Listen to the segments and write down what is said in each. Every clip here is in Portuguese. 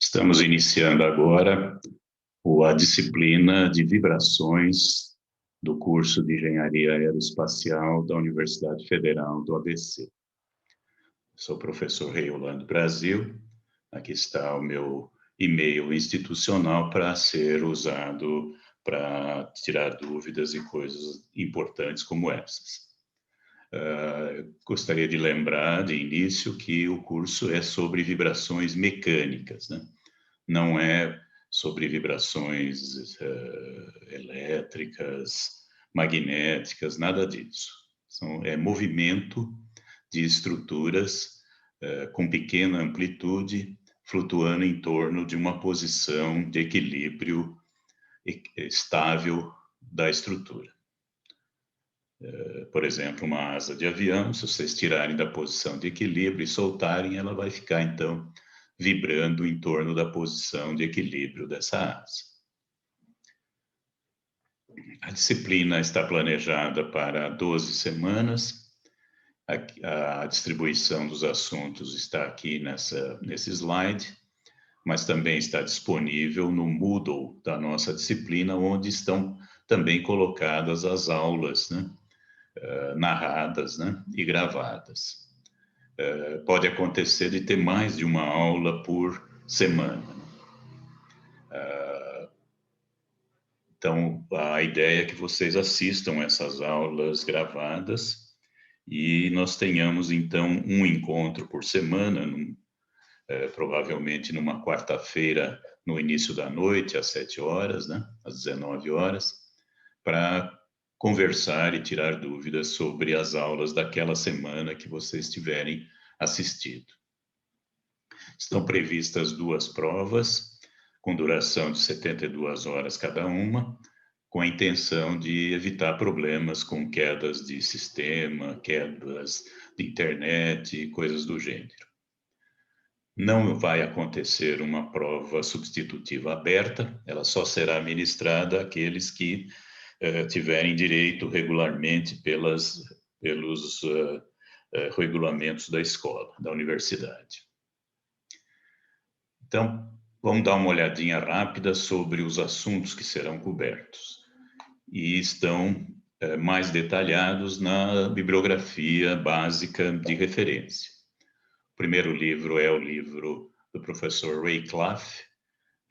Estamos iniciando agora a disciplina de vibrações do curso de Engenharia Aeroespacial da Universidade Federal do ABC. Sou o professor Reiolando Brasil. Aqui está o meu e-mail institucional para ser usado para tirar dúvidas e coisas importantes como essas. Gostaria de lembrar de início que o curso é sobre vibrações mecânicas, né? Não é sobre vibrações elétricas, magnéticas, nada disso. É movimento de estruturas com pequena amplitude, flutuando em torno de uma posição de equilíbrio estável da estrutura. Por exemplo, uma asa de avião, se vocês tirarem da posição de equilíbrio e soltarem, ela vai ficar, então, vibrando em torno da posição de equilíbrio dessa asa. A disciplina está planejada para 12 semanas. A distribuição dos assuntos está aqui nesse slide, mas também está disponível no Moodle da nossa disciplina, onde estão também colocadas as aulas, né? Narradas, né? E gravadas. Pode acontecer de ter mais de uma aula por semana. Então, a ideia é que vocês assistam essas aulas gravadas e nós tenhamos, então, um encontro por semana, provavelmente numa quarta-feira, no início da noite, às 7 horas, né? Às 19 horas, para conversar e tirar dúvidas sobre as aulas daquela semana que vocês tiverem assistido. Estão previstas 2 provas, com duração de 72 horas cada uma, com a intenção de evitar problemas com quedas de sistema, quedas de internet e coisas do gênero. Não vai acontecer uma prova substitutiva aberta, ela só será ministrada àqueles que tiverem direito regularmente pelos regulamentos da escola, da universidade. Então, vamos dar uma olhadinha rápida sobre os assuntos que serão cobertos. E estão mais detalhados na bibliografia básica de referência. O primeiro livro é o livro do professor Ray Clough,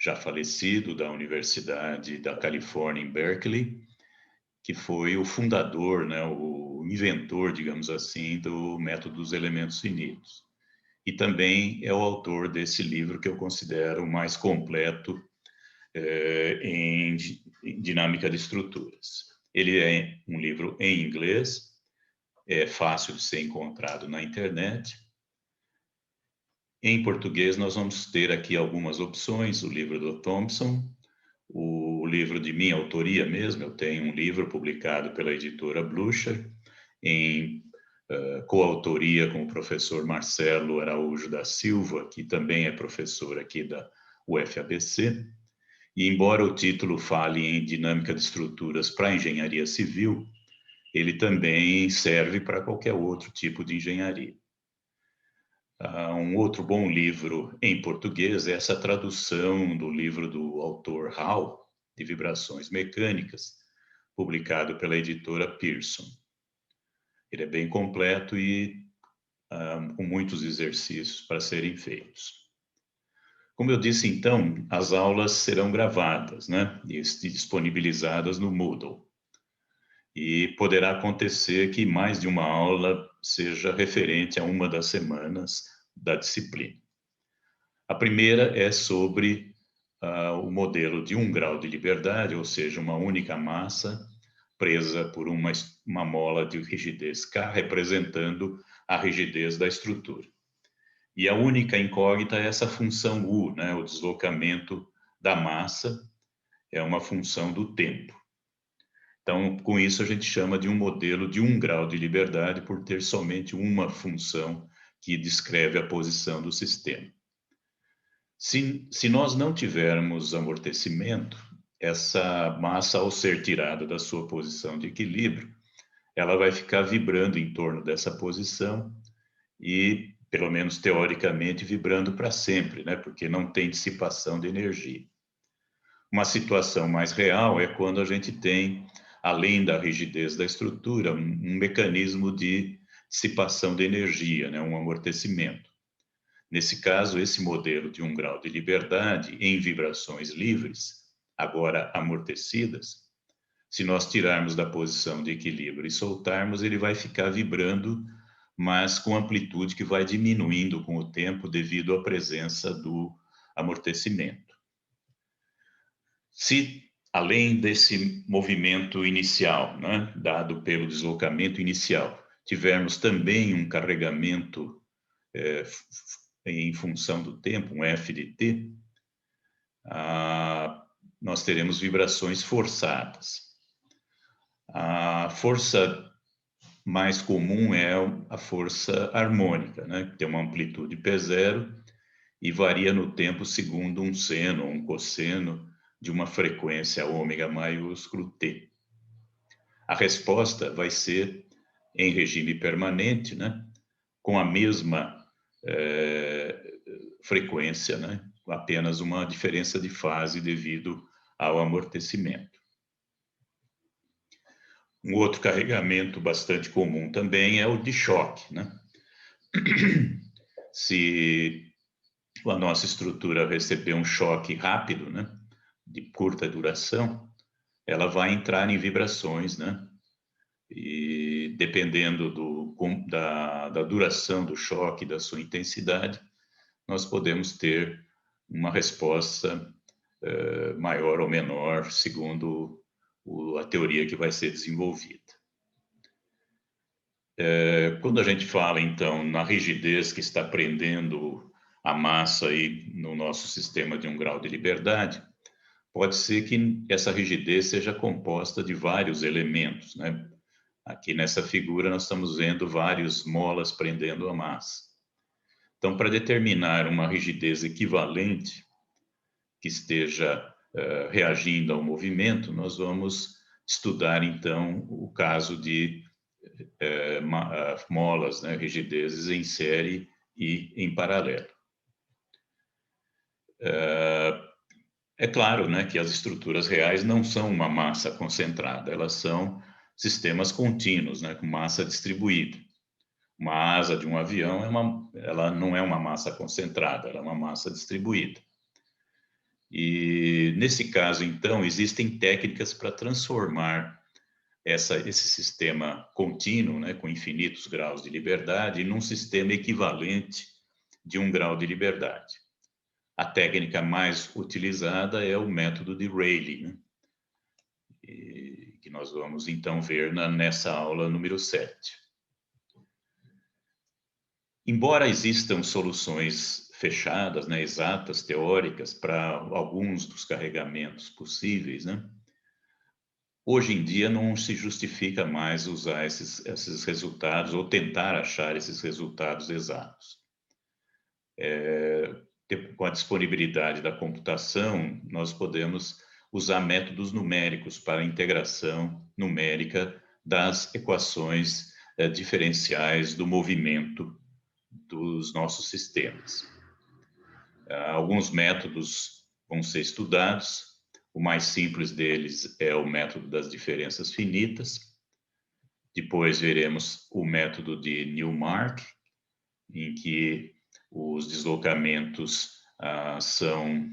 já falecido, da Universidade da Califórnia, em Berkeley, que foi o fundador, né, o inventor, digamos assim, do método dos elementos finitos. E também é o autor desse livro que eu considero o mais completo em dinâmica de estruturas. Ele é um livro em inglês, é fácil de ser encontrado na internet. Em português, nós vamos ter aqui algumas opções: o livro do Thompson, o livro de minha autoria mesmo. Eu tenho um livro publicado pela editora Blucher, em coautoria com o professor Marcelo Araújo da Silva, que também é professor aqui da UFABC. E embora o título fale em dinâmica de estruturas para engenharia civil, ele também serve para qualquer outro tipo de engenharia. Um outro bom livro em português é essa tradução do livro do autor Hall, de vibrações mecânicas, publicado pela editora Pearson. Ele é bem completo e com muitos exercícios para serem feitos. Como eu disse, então, as aulas serão gravadas, né, e disponibilizadas no Moodle. E poderá acontecer que mais de uma aula seja referente a uma das semanas da disciplina. A primeira é sobre o modelo de 1 grau de liberdade, ou seja, uma única massa presa por uma mola de rigidez K, representando a rigidez da estrutura. E a única incógnita é essa função U, né? O deslocamento da massa é uma função do tempo. Então, com isso, a gente chama de um modelo de 1 grau de liberdade por ter somente uma função que descreve a posição do sistema. Se nós não tivermos amortecimento, essa massa, ao ser tirada da sua posição de equilíbrio, ela vai ficar vibrando em torno dessa posição e pelo menos teoricamente, vibrando para sempre, né? Porque não tem dissipação de energia. Uma situação mais real é quando a gente tem, além da rigidez da estrutura, um mecanismo de dissipação de energia, né? Um amortecimento. Nesse caso, esse modelo de 1 grau de liberdade em vibrações livres, agora amortecidas, se nós tirarmos da posição de equilíbrio e soltarmos, ele vai ficar vibrando, mas com amplitude que vai diminuindo com o tempo devido à presença do amortecimento. Se, além desse movimento inicial, né, dado pelo deslocamento inicial, tivermos também um carregamento em função do tempo, um F de t, nós teremos vibrações forçadas. A força mais comum é a força harmônica, né? Que tem uma amplitude P0 e varia no tempo segundo um seno ou um cosseno de uma frequência ômega maiúsculo T. A resposta vai ser em regime permanente, né? Com a mesma frequência, né? Apenas uma diferença de fase devido ao amortecimento. Um outro carregamento bastante comum também é o de choque, né? Se a nossa estrutura receber um choque rápido, né, de curta duração, ela vai entrar em vibrações, né? E dependendo da duração do choque, da sua intensidade, nós podemos ter uma resposta maior ou menor, segundo a teoria que vai ser desenvolvida. Quando a gente fala, então, na rigidez que está prendendo a massa aí no nosso sistema de 1 grau de liberdade, pode ser que essa rigidez seja composta de vários elementos, né? Aqui nessa figura nós estamos vendo vários molas prendendo a massa. Então, para determinar uma rigidez equivalente que esteja reagindo ao movimento, nós vamos estudar, então, o caso de molas, né, rigidezes em série e em paralelo. É claro, né, que as estruturas reais não são uma massa concentrada, elas são sistemas contínuos, né, com massa distribuída. Uma asa de um avião ela não é uma massa concentrada, ela é uma massa distribuída. E nesse caso, então, existem técnicas para transformar esse sistema contínuo, né, com infinitos graus de liberdade, num sistema equivalente de 1 grau de liberdade. A técnica mais utilizada é o método de Rayleigh, né, que nós vamos então ver nessa aula número 7. Embora existam soluções fechadas, né, exatas, teóricas, para alguns dos carregamentos possíveis, né, hoje em dia não se justifica mais usar esses resultados ou tentar achar esses resultados exatos. Com a disponibilidade da computação, nós podemos usar métodos numéricos para a integração numérica das equações diferenciais do movimento dos nossos sistemas. Alguns métodos vão ser estudados. O mais simples deles é o método das diferenças finitas. Depois veremos o método de Newmark, em que os deslocamentos são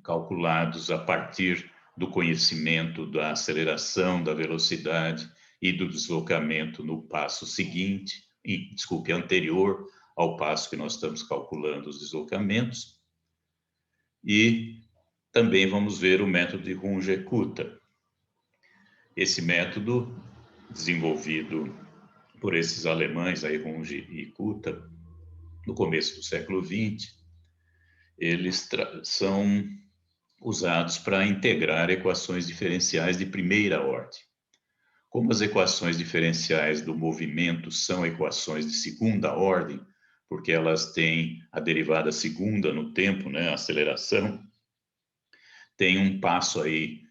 calculados a partir do conhecimento da aceleração, da velocidade e do deslocamento no passo seguinte, anterior ao passo que nós estamos calculando os deslocamentos. E também vamos ver o método de Runge-Kutta. Esse método, desenvolvido por esses alemães, aí, Runge e Kutta, no começo do século XX, eles são usados para integrar equações diferenciais de primeira ordem. Como as equações diferenciais do movimento são equações de segunda ordem, porque elas têm a derivada segunda no tempo, né, a aceleração, tem um passo aí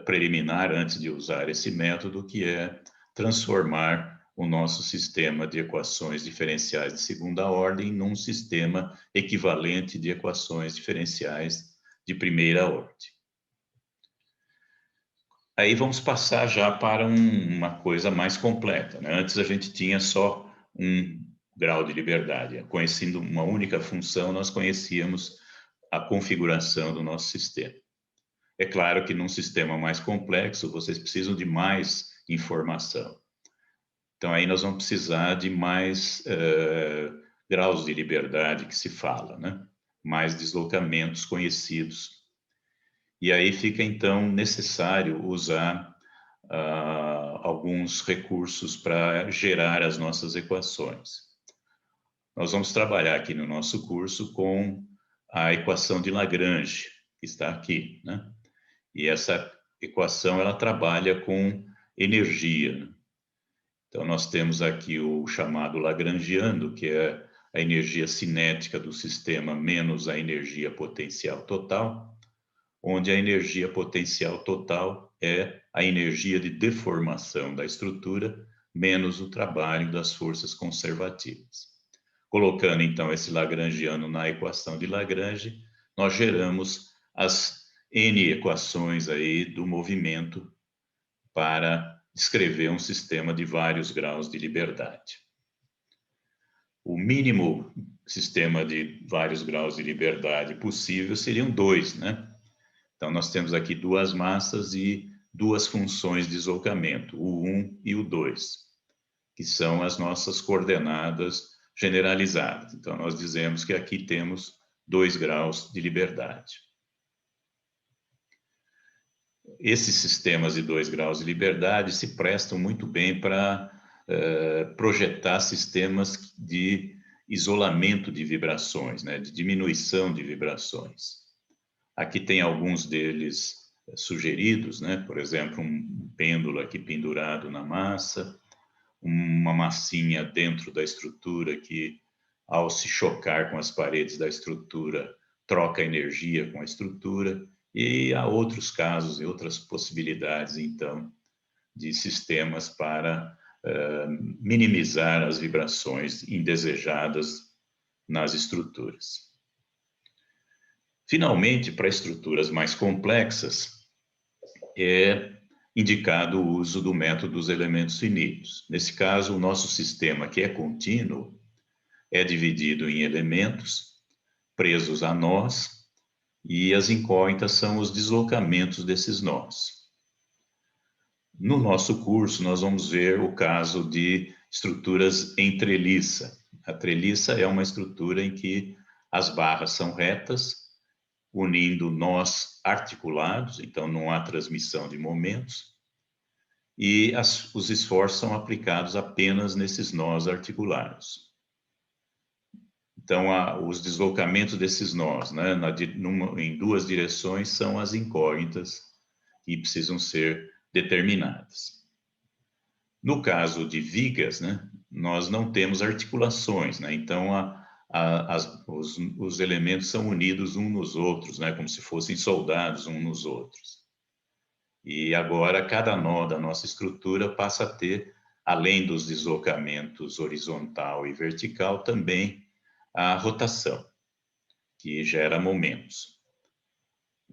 preliminar antes de usar esse método, que é transformar o nosso sistema de equações diferenciais de segunda ordem num sistema equivalente de equações diferenciais de primeira ordem. Aí vamos passar já para uma coisa mais completa, né? Antes a gente tinha só um grau de liberdade. Conhecendo uma única função, nós conhecíamos a configuração do nosso sistema. É claro que num sistema mais complexo, vocês precisam de mais informação. Então, aí nós vamos precisar de mais graus de liberdade que se fala, né? Mais deslocamentos conhecidos. E aí fica, então, necessário usar alguns recursos para gerar as nossas equações. Nós vamos trabalhar aqui no nosso curso com a equação de Lagrange, que está aqui, né? E essa equação, ela trabalha com energia. Então, nós temos aqui o chamado lagrangiano, que é a energia cinética do sistema menos a energia potencial total, onde a energia potencial total é a energia de deformação da estrutura menos o trabalho das forças conservativas. Colocando, então, esse lagrangiano na equação de Lagrange, nós geramos as N equações aí do movimento para descrever um sistema de vários graus de liberdade. O mínimo sistema de vários graus de liberdade possível seriam 2, né? Então, nós temos aqui duas massas e duas funções de deslocamento, o 1 e o 2, que são as nossas coordenadas generalizadas. Então, nós dizemos que aqui temos 2 graus de liberdade. Esses sistemas de 2 graus de liberdade se prestam muito bem para projetar sistemas de isolamento de vibrações, né, de diminuição de vibrações. Aqui tem alguns deles sugeridos, né, por exemplo, um pêndulo aqui pendurado na massa, uma massinha dentro da estrutura que, ao se chocar com as paredes da estrutura, troca energia com a estrutura, e há outros casos e outras possibilidades, então, de sistemas para minimizar as vibrações indesejadas nas estruturas. Finalmente, para estruturas mais complexas, é indicado o uso do método dos elementos finitos. Nesse caso, o nosso sistema, que é contínuo, é dividido em elementos presos a nós, e as incógnitas são os deslocamentos desses nós. No nosso curso, nós vamos ver o caso de estruturas em treliça. A treliça é uma estrutura em que as barras são retas, unindo nós articulados, então não há transmissão de momentos, e os esforços são aplicados apenas nesses nós articulados. Então, os deslocamentos desses nós, né, em duas direções, são as incógnitas que precisam ser determinadas. No caso de vigas, né, nós não temos articulações, né, então os elementos são unidos uns nos outros, né, como se fossem soldados uns nos outros. E agora cada nó da nossa estrutura passa a ter, além dos deslocamentos horizontal e vertical, também a rotação, que gera momentos.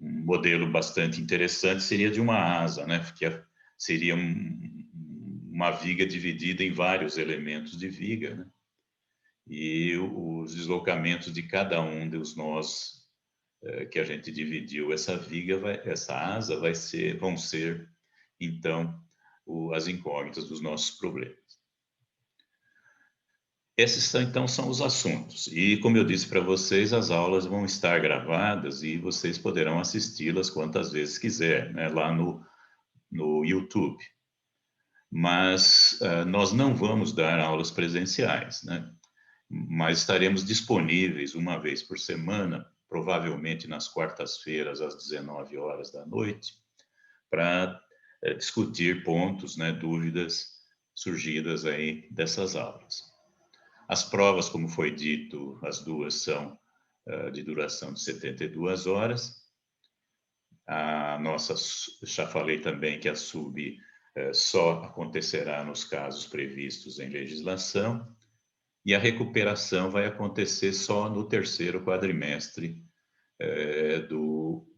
Um modelo bastante interessante seria de uma asa, né? Que seria uma viga dividida em vários elementos de viga, né? E os deslocamentos de cada um dos nós que a gente dividiu essa viga, essa asa, vão ser, então, as incógnitas dos nossos problemas. Esses, então, são os assuntos. E, como eu disse para vocês, as aulas vão estar gravadas e vocês poderão assisti-las quantas vezes quiser, né, lá no YouTube. Mas nós não vamos dar aulas presenciais, né? Mas estaremos disponíveis uma vez por semana, provavelmente nas quartas-feiras, às 19 horas da noite, para discutir pontos, né, dúvidas surgidas aí dessas aulas. As provas, como foi dito, as duas são de duração de 72 horas. A nossa, já falei também que a SUB só acontecerá nos casos previstos em legislação, e a recuperação vai acontecer só no terceiro quadrimestre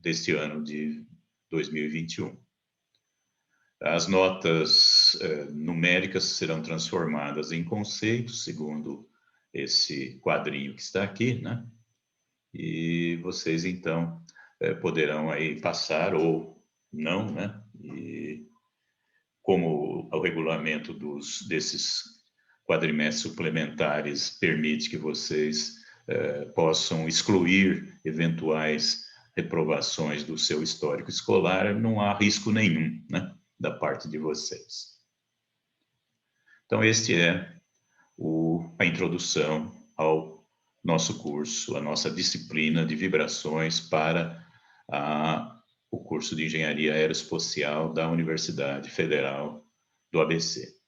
deste ano de 2021. As notas numéricas serão transformadas em conceitos, segundo esse quadrinho que está aqui, né? E vocês, então, poderão aí passar ou não, né? E como o regulamento desses quadrimestres suplementares permite que vocês possam excluir eventuais reprovações do seu histórico escolar, não há risco nenhum, né, da parte de vocês. Então, este é a introdução ao nosso curso, a nossa disciplina de vibrações para o curso de Engenharia Aeroespacial da Universidade Federal do ABC.